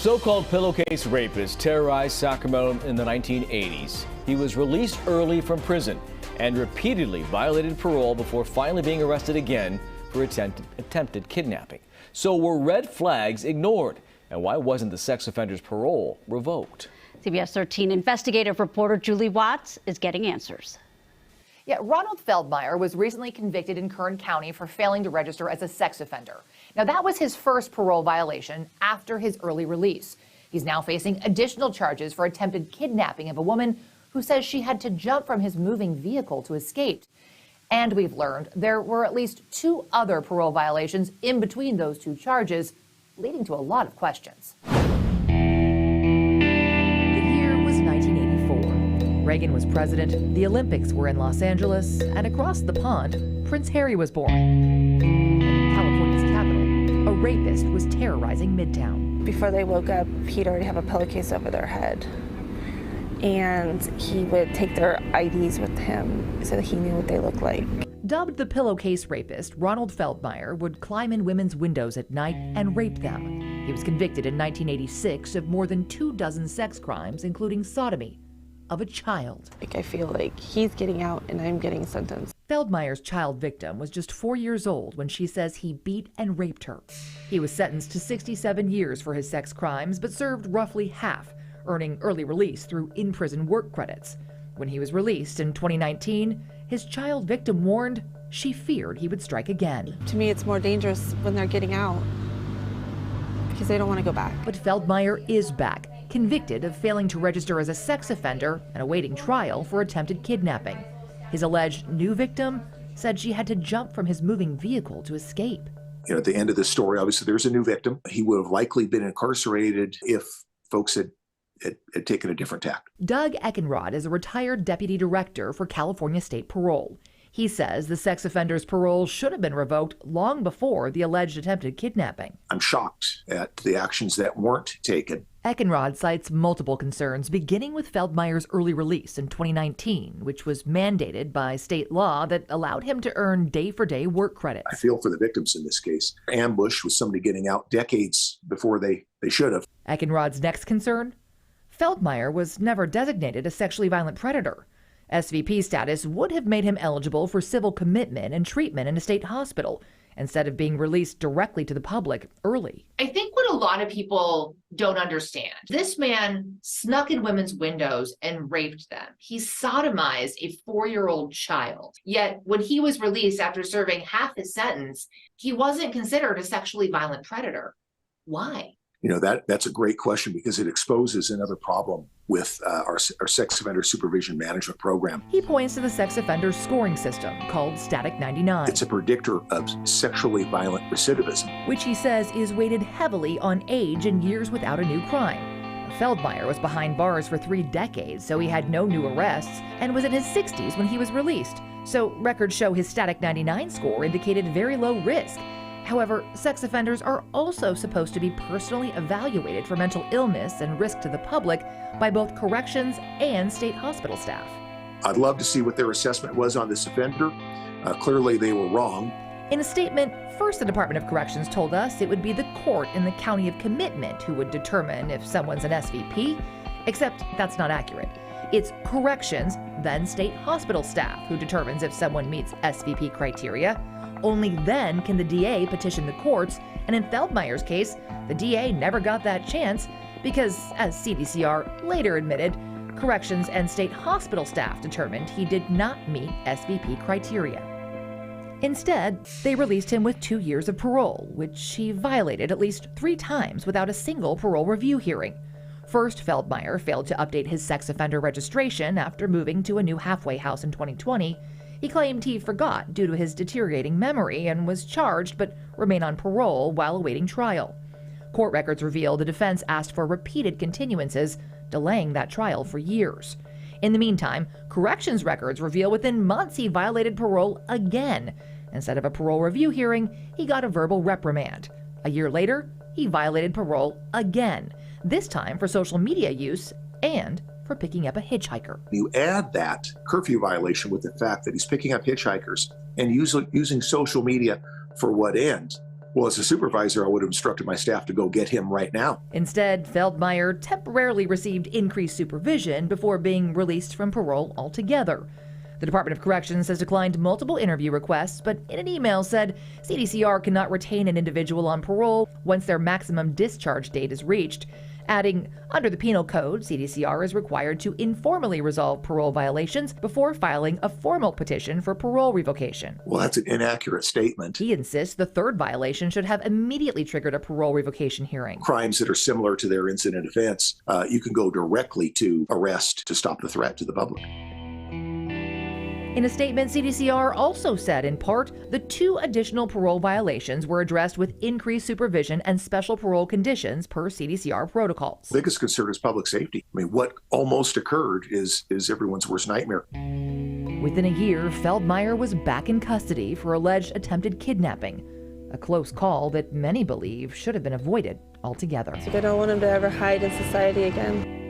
so-called pillowcase rapist terrorized Sacramento in the 1980s. He was released early from prison and repeatedly violated parole before finally being arrested again for attempted kidnapping. So were red flags ignored? And why wasn't the sex offender's parole revoked? CBS 13 investigative reporter Julie Watts is getting answers. Yeah, Ronald Feldmeyer was recently convicted in Kern County for failing to register as a sex offender. Now, that was his first parole violation after his early release. He's now facing additional charges for attempted kidnapping of a woman who says she had to jump from his moving vehicle to escape. And we've learned there were at least 2 other parole violations in between those 2 charges, leading to a lot of questions. The year was 1984. Reagan was president, the Olympics were in Los Angeles, and across the pond, Prince Harry was born. And in California's capital, a rapist was terrorizing Midtown. Before they woke up, he'd already have a pillowcase over their head. And he would take their IDs with him so that he knew what they looked like. Dubbed the Pillowcase Rapist, Ronald Feldmeyer would climb in women's windows at night and rape them. He was convicted in 1986 of more than 24 sex crimes, including sodomy of a child. I feel like he's getting out and I'm getting sentenced. Feldmeyer's child victim was just 4 years old when she says he beat and raped her. He was sentenced to 67 years for his sex crimes, but served roughly half, earning early release through in-prison work credits. When he was released in 2019, his child victim warned she feared he would strike again. To me, it's more dangerous when they're getting out because they don't want to go back. But Feldmeyer is back, convicted of failing to register as a sex offender and awaiting trial for attempted kidnapping. His alleged new victim said she had to jump from his moving vehicle to escape. You know, at the end of the story, obviously there's a new victim. He would have likely been incarcerated if folks had taken a different tack. Doug Eckenrod is a retired deputy director for California State Parole. He says the sex offender's parole should have been revoked long before the alleged attempted kidnapping. I'm shocked at the actions that weren't taken. Eckenrod cites multiple concerns, beginning with Feldmeyer's early release in 2019, which was mandated by state law that allowed him to earn day-for-day work credits. I feel for the victims in this case. Ambush was somebody getting out decades before they should have. Eckenrod's next concern? Feldmeyer was never designated a sexually violent predator. SVP status would have made him eligible for civil commitment and treatment in a state hospital, instead of being released directly to the public early. I think what a lot of people don't understand, this man snuck in women's windows and raped them. He sodomized a 4-year-old child. Yet when he was released after serving half his sentence, he wasn't considered a sexually violent predator. Why? You know, that's a great question because it exposes another problem with our sex offender supervision management program. He points to the sex offender scoring system called Static 99. It's a predictor of sexually violent recidivism, which he says is weighted heavily on age and years without a new crime. Feldmeyer was behind bars for 3 decades, so he had no new arrests, and was in his 60s when he was released. So records show his Static 99 score indicated very low risk. However, sex offenders are also supposed to be personally evaluated for mental illness and risk to the public by both corrections and state hospital staff. I'd love to see what their assessment was on this offender. Clearly, they were wrong. In a statement, first the Department of Corrections told us it would be the court in the county of commitment who would determine if someone's an SVP, except that's not accurate. It's corrections, then state hospital staff who determines if someone meets SVP criteria. Only then can the DA petition the courts, and in Feldmeyer's case, the DA never got that chance because, as CDCR later admitted, corrections and state hospital staff determined he did not meet SVP criteria. Instead, they released him with 2 years of parole, which he violated at least 3 times without a single parole review hearing. First, Feldmeyer failed to update his sex offender registration after moving to a new halfway house in 2020. He claimed he forgot due to his deteriorating memory and was charged but remained on parole while awaiting trial. Court records reveal the defense asked for repeated continuances, delaying that trial for years. In the meantime, corrections records reveal within months he violated parole again. Instead of a parole review hearing, he got a verbal reprimand. A year later, he violated parole again, this time for social media use and for picking up a hitchhiker. You add that curfew violation with the fact that he's picking up hitchhikers and using social media for what end? Well, as a supervisor, I would have instructed my staff to go get him right now. Instead, Feldmeyer temporarily received increased supervision before being released from parole altogether. The Department of Corrections has declined multiple interview requests, but in an email said CDCR cannot retain an individual on parole once their maximum discharge date is reached, adding, under the penal code, CDCR is required to informally resolve parole violations before filing a formal petition for parole revocation. Well, that's an inaccurate statement. He insists the third violation should have immediately triggered a parole revocation hearing. Crimes that are similar to their incident offense, you can go directly to arrest to stop the threat to the public. In a statement, CDCR also said, in part, the 2 additional parole violations were addressed with increased supervision and special parole conditions per CDCR protocols. The biggest concern is public safety. I mean, what almost occurred is everyone's worst nightmare. Within a year, Feldmeyer was back in custody for alleged attempted kidnapping, a close call that many believe should have been avoided altogether. I don't want him to ever hide in society again.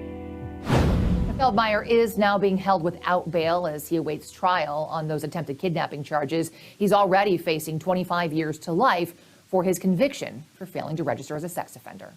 Feldmeyer is now being held without bail as he awaits trial on those attempted kidnapping charges. He's already facing 25 years to life for his conviction for failing to register as a sex offender.